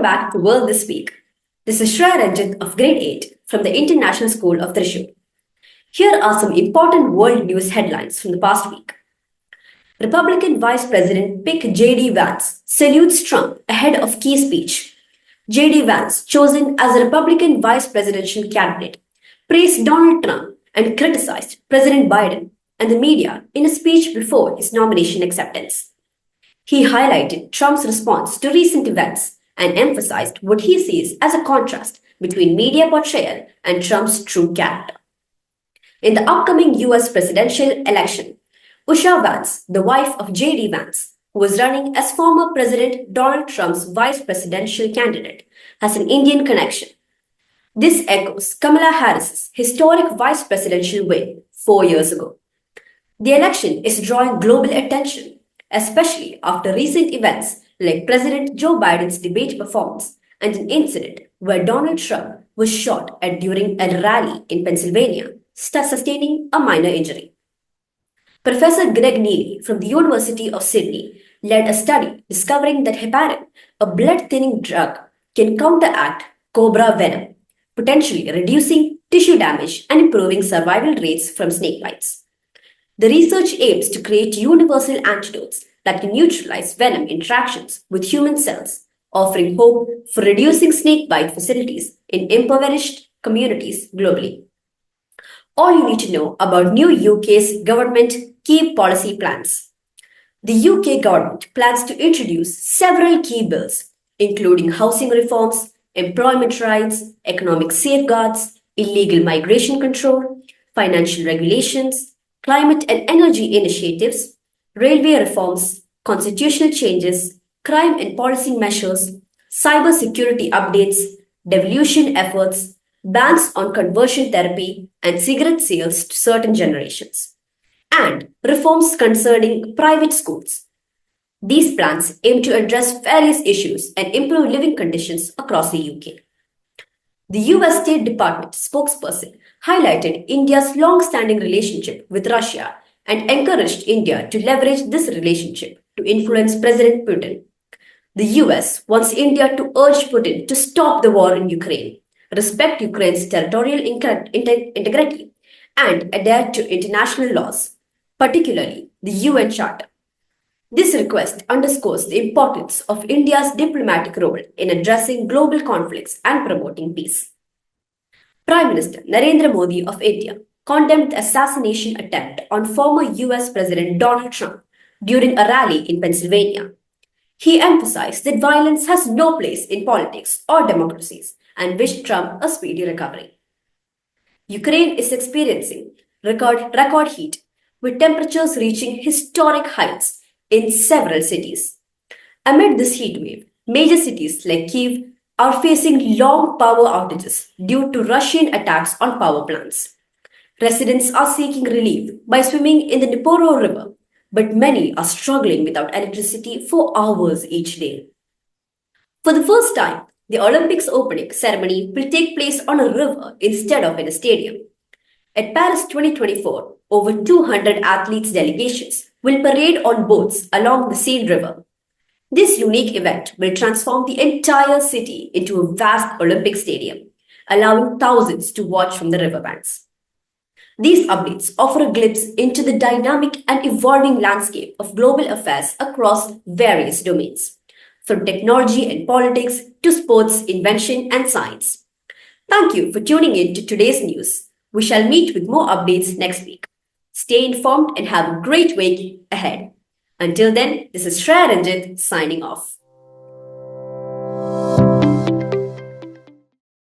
back to World This Week. This is Shreya Renjit of Grade 8 from the International School of Thrissur. Here are some important world news headlines from the past week. Republican Vice President pick J.D. Vance salutes Trump ahead of key speech. J.D. Vance, chosen as a Republican vice presidential candidate, praised Donald Trump and criticized President Biden and the media in a speech before his nomination acceptance. He highlighted Trump's response to recent events and emphasized what he sees as a contrast between media portrayal and Trump's true character. In the upcoming US presidential election, Usha Vance, the wife of J.D. Vance, who was running as former President Donald Trump's vice presidential candidate, has an Indian connection. This echoes Kamala Harris's historic vice presidential win 4 years ago. The election is drawing global attention, especially after recent events like President Joe Biden's debate performance and an incident where Donald Trump was shot at during a rally in Pennsylvania, sustaining a minor injury. Professor Greg Neely from the University of Sydney led a study discovering that heparin, a blood-thinning drug, can counteract cobra venom, potentially reducing tissue damage and improving survival rates from snake bites. The research aims to create universal antidotes that can neutralize venom interactions with human cells, offering hope for reducing snakebite facilities in impoverished communities globally. All you need to know about new UK's government key policy plans. The UK government plans to introduce several key bills, including housing reforms, employment rights, economic safeguards, illegal migration control, financial regulations, climate and energy initiatives, railway reforms, constitutional changes, crime and policy measures, cyber security updates, devolution efforts, bans on conversion therapy and cigarette sales to certain generations, and reforms concerning private schools. These plans aim to address various issues and improve living conditions across the UK. The US State Department spokesperson highlighted India's long-standing relationship with Russia and encouraged India to leverage this relationship to influence President Putin. The US wants India to urge Putin to stop the war in Ukraine, respect Ukraine's territorial integrity, and adhere to international laws, particularly the UN Charter. This request underscores the importance of India's diplomatic role in addressing global conflicts and promoting peace. Prime Minister Narendra Modi of India condemned the assassination attempt on former US President Donald Trump during a rally in Pennsylvania. He emphasized that violence has no place in politics or democracies and wished Trump a speedy recovery. Ukraine is experiencing record heat, with temperatures reaching historic heights in several cities. Amid this heat wave, major cities like Kyiv are facing long power outages due to Russian attacks on power plants. Residents are seeking relief by swimming in the Dnipro River, but many are struggling without electricity for hours each day. For the first time, the Olympics opening ceremony will take place on a river instead of in a stadium. At Paris 2024, over 200 athletes delegations will parade on boats along the Seine River. This unique event will transform the entire city into a vast Olympic stadium, allowing thousands to watch from the riverbanks. These updates offer a glimpse into the dynamic and evolving landscape of global affairs across various domains, from technology and politics to sports, invention, and science. Thank you for tuning in to today's news. We shall meet with more updates next week. Stay informed and have a great week ahead. Until then, this is Shreya Renjit signing off.